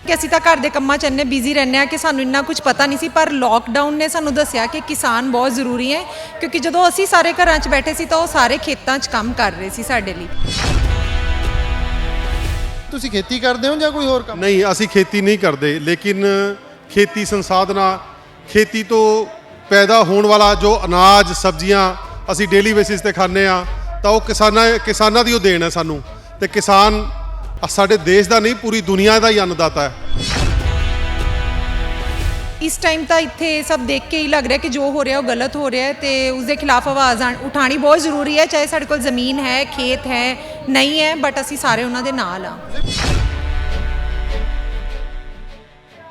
ਕਿ ਅਸੀਂ ਤਾਂ ਘਰ ਦੇ ਕੰਮਾਂ 'ਚ ਇੰਨੇ ਬਿਜ਼ੀ ਰਹਿੰਦੇ ਹਾਂ ਕਿ ਸਾਨੂੰ ਇੰਨਾ ਕੁਝ ਪਤਾ ਨਹੀਂ ਸੀ, ਪਰ ਲੋਕਡਾਊਨ ਨੇ ਸਾਨੂੰ ਦੱਸਿਆ ਕਿ ਕਿਸਾਨ ਬਹੁਤ ਜ਼ਰੂਰੀ ਹੈ, ਕਿਉਂਕਿ ਜਦੋਂ ਅਸੀਂ ਸਾਰੇ ਘਰਾਂ 'ਚ ਬੈਠੇ ਸੀ ਤਾਂ ਉਹ ਸਾਰੇ ਖੇਤਾਂ 'ਚ ਕੰਮ ਕਰ ਰਹੇ ਸੀ ਸਾਡੇ ਲਈ। ਤੁਸੀਂ खेती ਕਰਦੇ ਹੋ ਜਾਂ ਕੋਈ ਹੋਰ ਕੰਮ? नहीं असी खेती नहीं करते, लेकिन खेती संसाधना खेती तो पैदा होने वाला जो अनाज सब्जियां असी डेली बेसिस ते खाने आ तो किसानां दी देन है सानू, ते किसान साडे देश दा नहीं पूरी दुनिया दा ही अन्नदाता है। इस टाइम तो इत्थे सब देख के ही लग रहा है कि जो हो रहा है वो गलत हो रहा है, तो उसके खिलाफ आवाज़ उठानी बहुत ज़रूरी है, चाहे साडे कोल ज़मीन है, खेत है, नहीं है, बट असी सारे उन्हां दे नाल आ।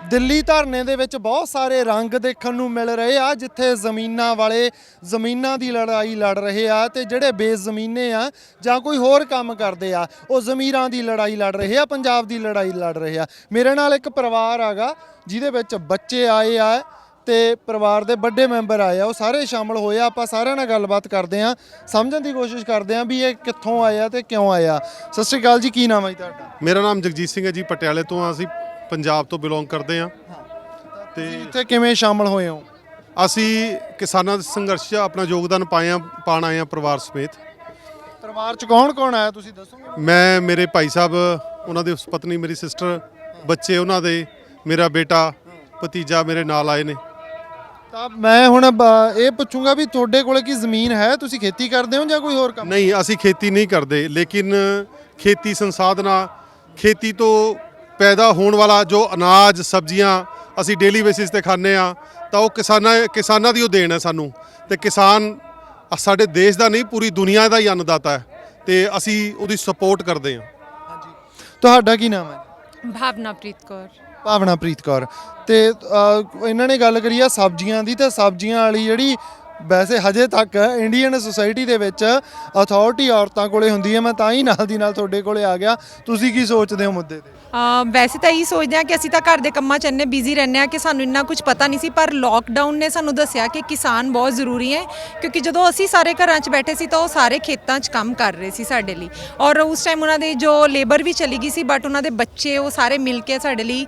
ਦਿੱਲੀ ਧਰਨੇ ਦੇ ਵਿੱਚ ਬਹੁਤ ਸਾਰੇ ਰੰਗ ਦੇਖਣ ਨੂੰ ਮਿਲ ਰਹੇ ਆ, ਜਿੱਥੇ ਜ਼ਮੀਨਾਂ ਵਾਲੇ ਜ਼ਮੀਨਾਂ ਦੀ ਲੜਾਈ ਲੜ ਰਹੇ ਆ ਤੇ ਜਿਹੜੇ ਬੇਜ਼ਮੀਨੇ ਆ ਜਾਂ ਕੋਈ ਹੋਰ ਕੰਮ ਕਰਦੇ ਆ ਉਹ ਜ਼ਮੀਰਾਂ ਦੀ ਲੜਾਈ ਲੜ ਰਹੇ ਆ, ਪੰਜਾਬ ਦੀ ਲੜਾਈ ਲੜ ਰਹੇ ਆ। ਮੇਰੇ ਨਾਲ ਇੱਕ ਪਰਿਵਾਰ ਆਗਾ ਜਿਹਦੇ ਵਿੱਚ ਬੱਚੇ ਆਏ ਆ ਤੇ ਪਰਿਵਾਰ ਦੇ ਵੱਡੇ ਮੈਂਬਰ ਆਏ ਆ, ਉਹ ਸਾਰੇ ਸ਼ਾਮਲ ਹੋਏ ਆ। ਆਪਾਂ ਸਾਰਿਆਂ ਨਾਲ ਗੱਲਬਾਤ ਕਰਦੇ ਆ, ਸਮਝਣ ਦੀ ਕੋਸ਼ਿਸ਼ ਕਰਦੇ ਆ ਵੀ ਇਹ ਕਿੱਥੋਂ ਆਏ ਆ ਤੇ ਕਿਉਂ ਆਏ ਆ। ਸਤਿ ਸ਼੍ਰੀ ਅਕਾਲ ਜੀ, ਕੀ ਨਾਮ ਹੈ ਜੀ ਤੁਹਾਡਾ? मेरा नाम जगजीत सिंह है जी, पटियाले तो असी पंजाब तो बिलोंग करते हैं। ਤੇ ਇੱਥੇ ਕਿਵੇਂ ਸ਼ਾਮਲ ਹੋਏ ਹੋ? ਅਸੀਂ ਕਿਸਾਨਾਂ ਦੇ ਸੰਘਰਸ਼ 'ਚ ਆਪਣਾ ਯੋਗਦਾਨ ਪਾਉਣ ਆਏ ਹਾਂ ਪਰਿਵਾਰ ਸਮੇਤ। ਪਰਿਵਾਰ 'ਚ ਕੌਣ ਆਇਆ ਤੁਸੀਂ ਦੱਸੋਗੇ? ਮੈਂ, ਮੇਰੇ ਭਾਈ ਸਾਹਿਬ, ਉਹਨਾਂ ਦੀ ਪਤਨੀ, ਮੇਰੀ ਸਿਸਟਰ, ਬੱਚੇ ਉਹਨਾਂ ਦੇ, ਮੇਰਾ ਬੇਟਾ, ਭਤੀਜਾ ਮੇਰੇ ਨਾਲ ਆਏ ਨੇ। ਤਾਂ ਮੈਂ ਹੁਣ ਇਹ ਪੁੱਛੂੰਗਾ ਵੀ ਤੁਹਾਡੇ ਕੋਲੇ ਕੀ ਜ਼ਮੀਨ ਹੈ, ਤੁਸੀਂ खेती ਕਰਦੇ ਹੋ ਜਾਂ ਕੋਈ ਹੋਰ ਕੰਮ? ਨਹੀਂ ਅਸੀਂ ਖੇਤੀ ਨਹੀਂ ਕਰਦੇ, ਲੇਕਿਨ ਖੇਤੀ ਸੰਸਾਧਨਾ ਖੇਤੀ ਤੋਂ ਪੈਦਾ ਹੋਣ ਵਾਲਾ ਜੋ ਅਨਾਜ ਸਬਜ਼ੀਆਂ ਅਸੀਂ ਡੇਲੀ ਬੇਸਿਸ ਤੇ ਖਾਂਦੇ ਆ ਤਾਂ ਉਹ ਕਿਸਾਨਾਂ ਦੀ ਦੇਣ ਹੈ ਸਾਨੂੰ, ਤੇ ਕਿਸਾਨ ਸਾਡੇ ਦੇਸ਼ ਦਾ ਨਹੀਂ ਪੂਰੀ ਦੁਨੀਆ ਦਾ ਹੀ ਅੰਨਦਾਤਾ ਹੈ, ਤੇ ਅਸੀਂ ਉਹਦੀ ਸਪੋਰਟ ਕਰਦੇ ਹਾਂ। ਹਾਂਜੀ, ਤੁਹਾਡਾ ਕੀ ਨਾਮ ਹੈ? भावनाप्रीत कौर। ਭਾਵਨਾਪ੍ਰੀਤ ਕੌਰ। ਤੇ ਇਹਨਾਂ ਨੇ ਗੱਲ ਕਰੀ ਆ ਸਬਜ਼ੀਆਂ ਦੀ, ਤੇ ਸਬਜ਼ੀਆਂ ਵਾਲੀ ਜਿਹੜੀ ਵੈਸੇ ਹਜੇ ਤੱਕ ਇੰਡੀਅਨ ਸੋਸਾਇਟੀ ਦੇ ਵਿੱਚ ਅਥਾਰਟੀ ਔਰਤਾਂ ਕੋਲੇ ਹੁੰਦੀ ਹੈ, ਮੈਂ ਤਾਂ ਹੀ ਨਾਲ ਦੀ ਨਾਲ ਤੁਹਾਡੇ ਕੋਲੇ ਆ ਗਿਆ। ਤੁਸੀਂ ਕੀ ਸੋਚਦੇ ਹੋ ਮੁੱਦੇ ਤੇ? ਵੈਸੇ ਤਾਂ ਇਹੀ ਸੋਚਦੇ ਹਾਂ ਕਿ ਅਸੀਂ ਤਾਂ ਘਰ ਦੇ ਕੰਮਾਂ 'ਚ ਇੰਨੇ ਬਿਜ਼ੀ ਰਹਿੰਦੇ ਹਾਂ ਕਿ ਸਾਨੂੰ ਇੰਨਾ ਕੁਝ ਪਤਾ ਨਹੀਂ ਸੀ, ਪਰ ਲੋਕਡਾਊਨ ਨੇ ਸਾਨੂੰ ਦੱਸਿਆ ਕਿ ਕਿਸਾਨ ਬਹੁਤ ਜ਼ਰੂਰੀ ਹੈ, ਕਿਉਂਕਿ ਜਦੋਂ ਅਸੀਂ ਸਾਰੇ ਘਰਾਂ 'ਚ ਬੈਠੇ ਸੀ ਤਾਂ ਉਹ ਸਾਰੇ ਖੇਤਾਂ 'ਚ ਕੰਮ ਕਰ ਰਹੇ ਸੀ ਸਾਡੇ ਲਈ, ਔਰ ਉਸ ਟਾਈਮ ਉਹਨਾਂ ਦੀ ਜੋ ਲੇਬਰ ਵੀ ਚਲੀ ਗਈ ਸੀ, ਬਟ ਉਹਨਾਂ ਦੇ ਬੱਚੇ ਉਹ ਸਾਰੇ ਮਿਲ ਕੇ ਸਾਡੇ ਲਈ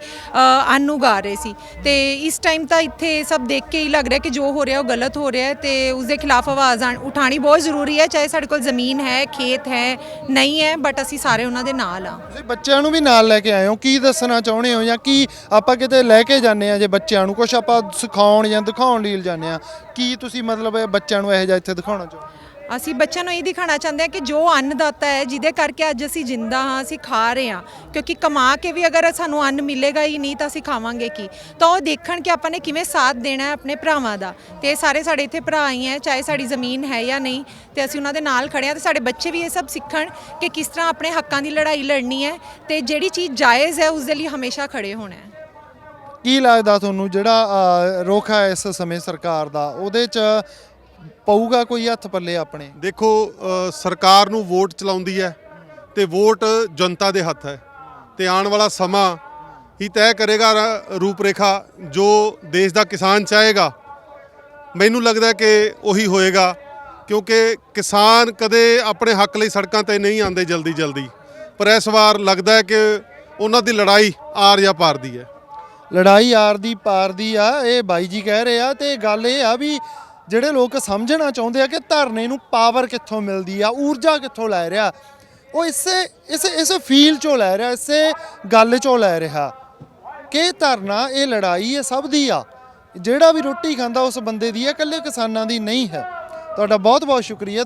ਅੰਨ ਉਗਾ ਰਹੇ ਸੀ। ਤੇ ਇਸ ਟਾਈਮ ਤਾਂ ਇੱਥੇ ਸਭ ਦੇਖ ਕੇ ਹੀ ਲੱਗ ਰਿਹਾ ਕਿ ਜੋ ਹੋ ਰਿਹਾ ਉਹ ਗਲਤ ਹੋ ਰਿਹਾ ਹੈ, ਤੇ ਉਸਦੇ ਖਿਲਾਫ ਆਵਾਜ਼ ਉਠਾਣੀ ਬਹੁਤ ਜ਼ਰੂਰੀ ਹੈ, ਚਾਹੇ ਸਾਡੇ ਕੋਲ ਜ਼ਮੀਨ ਹੈ, ਖੇਤ ਹੈ, ਨਹੀਂ ਹੈ, ਬਟ ਅਸੀਂ ਸਾਰੇ ਉਹਨਾਂ ਦੇ ਨਾਲ ਆ। ਤੁਸੀਂ ਬੱਚਿਆਂ ਨੂੰ ਵੀ ਨਾਲ ਲੈ ਕੇ ਆਏ ਹੋ, ਕੀ ਦੱਸਣਾ ਚਾਹੁੰਦੇ ਹੋ ਜਾਂ ਕੀ ਆਪਾਂ ਕਿਤੇ ਲੈ ਕੇ ਜਾਂਦੇ ਆ ਜੇ ਬੱਚਿਆਂ ਨੂੰ ਕੁਝ ਆਪਾਂ ਸਿਖਾਉਣ ਜਾਂ ਦਿਖਾਉਣ ਲਈ ਜਾਂਦੇ ਆ, ਕੀ ਤੁਸੀਂ ਮਤਲਬ ਬੱਚਿਆਂ ਨੂੰ ਇਹੋ ਜਿਹਾ ਇੱਥੇ ਦਿਖਾਉਣਾ ਚਾਹੁੰਦੇ? ਅਸੀਂ ਬੱਚਿਆਂ ਨੂੰ ਇਹ ਦਿਖਾਉਣਾ ਚਾਹੁੰਦੇ ਹਾਂ ਕਿ ਜੋ ਅੰਨਦਾਤਾ ਹੈ, ਜਿਹਦੇ ਕਰਕੇ ਅੱਜ ਅਸੀਂ ਜਿੰਦਾ ਹਾਂ, ਅਸੀਂ ਖਾ ਰਹੇ ਹਾਂ, ਕਿਉਂਕਿ ਕਮਾ ਕੇ ਵੀ ਅਗਰ ਸਾਨੂੰ ਅੰਨ ਮਿਲੇਗਾ ਹੀ ਨਹੀਂ ਤਾਂ ਅਸੀਂ ਖਾਵਾਂਗੇ ਕੀ। ਤਾਂ ਉਹ ਦੇਖਣ ਕਿ ਆਪਾਂ ਨੇ ਕਿਵੇਂ ਸਾਥ ਦੇਣਾ ਹੈ ਆਪਣੇ ਭਰਾਵਾਂ ਦਾ, ਤੇ ਸਾਰੇ ਸਾਡੇ ਇੱਥੇ ਭਰਾ ਹੀ ਹੈ, ਚਾਹੇ ਸਾਡੀ ਜ਼ਮੀਨ ਹੈ ਜਾਂ ਨਹੀਂ, ਤੇ ਅਸੀਂ ਉਹਨਾਂ ਦੇ ਨਾਲ ਖੜੇ ਹਾਂ, ਤੇ ਸਾਡੇ ਬੱਚੇ ਵੀ ਇਹ ਸਭ ਸਿੱਖਣ ਕਿ ਕਿਸ ਤਰ੍ਹਾਂ ਆਪਣੇ ਹੱਕਾਂ ਦੀ ਲੜਾਈ ਲੜਨੀ ਹੈ, ਤੇ ਜਿਹੜੀ ਚੀਜ਼ ਜਾਇਜ਼ ਹੈ ਉਸ ਦੇ ਲਈ ਹਮੇਸ਼ਾ ਖੜੇ ਹੋਣਾ ਹੈ। ਕੀ ਲੱਗਦਾ ਤੁਹਾਨੂੰ ਜਿਹੜਾ ਰੁਖ ਹੈ ਇਸ ਸਮੇਂ ਸਰਕਾਰ ਦਾ, ਉਹਦੇ 'ਚ ਪਊਗਾ ਕੋਈ ਹੱਥ ਪੱਲੇ ਆਪਣੇ? ਦੇਖੋ, ਸਰਕਾਰ ਨੂੰ ਵੋਟ ਚਲਾਉਂਦੀ ਹੈ ਤੇ ਵੋਟ ਜਨਤਾ ਦੇ ਹੱਥ ਹੈ, ਤੇ ਆਉਣ ਵਾਲਾ ਸਮਾਂ ਹੀ ਤੈਅ ਕਰੇਗਾ ਰੂਪਰੇਖਾ ਜੋ ਦੇਸ਼ ਦਾ ਕਿਸਾਨ ਚਾਹੇਗਾ। ਮੈਨੂੰ ਲੱਗਦਾ ਕਿ ਉਹੀ ਹੋਏਗਾ, ਕਿਉਂਕਿ ਕਿਸਾਨ ਕਦੇ ਆਪਣੇ ਹੱਕ ਲਈ ਸੜਕਾਂ ਤੇ ਨਹੀਂ ਆਉਂਦੇ ਜਲਦੀ, ਪਰ ਇਸ ਵਾਰ ਲੱਗਦਾ ਹੈ ਕਿ ਉਹਨਾਂ ਦੀ ਲੜਾਈ ਆਰ ਜਾਂ ਪਾਰ ਦੀ ਹੈ। ਲੜਾਈ ਆਰ ਦੀ ਪਾਰ ਦੀ ਆ, ਇਹ ਬਾਈ ਜੀ ਕਹਿ ਰਹੇ ਆ। ਤੇ ਗੱਲ ਇਹ ਆ ਵੀ ਜਿਹੜੇ ਲੋਕ ਸਮਝਣਾ ਚਾਹੁੰਦੇ ਆ ਕਿ ਧਰਨੇ ਨੂੰ ਪਾਵਰ ਕਿੱਥੋਂ ਮਿਲਦੀ ਆ, ਊਰਜਾ ਕਿੱਥੋਂ ਲੈ ਰਿਹਾ, ਉਹ ਇਸੇ ਫੀਲ 'ਚੋਂ ਲੈ ਰਿਹਾ, ਇਸੇ ਗੱਲ 'ਚੋਂ ਲੈ ਰਿਹਾ ਕਿ ਧਰਨਾ ਇਹ ਲੜਾਈ ਇਹ ਸਭ ਦੀ ਆ, ਜਿਹੜਾ ਵੀ ਰੋਟੀ ਖਾਂਦਾ ਉਸ ਬੰਦੇ ਦੀ ਹੈ, ਇਕੱਲੇ ਕਿਸਾਨਾਂ ਦੀ ਨਹੀਂ ਹੈ। ਤੁਹਾਡਾ ਬਹੁਤ ਬਹੁਤ ਸ਼ੁਕਰੀਆ।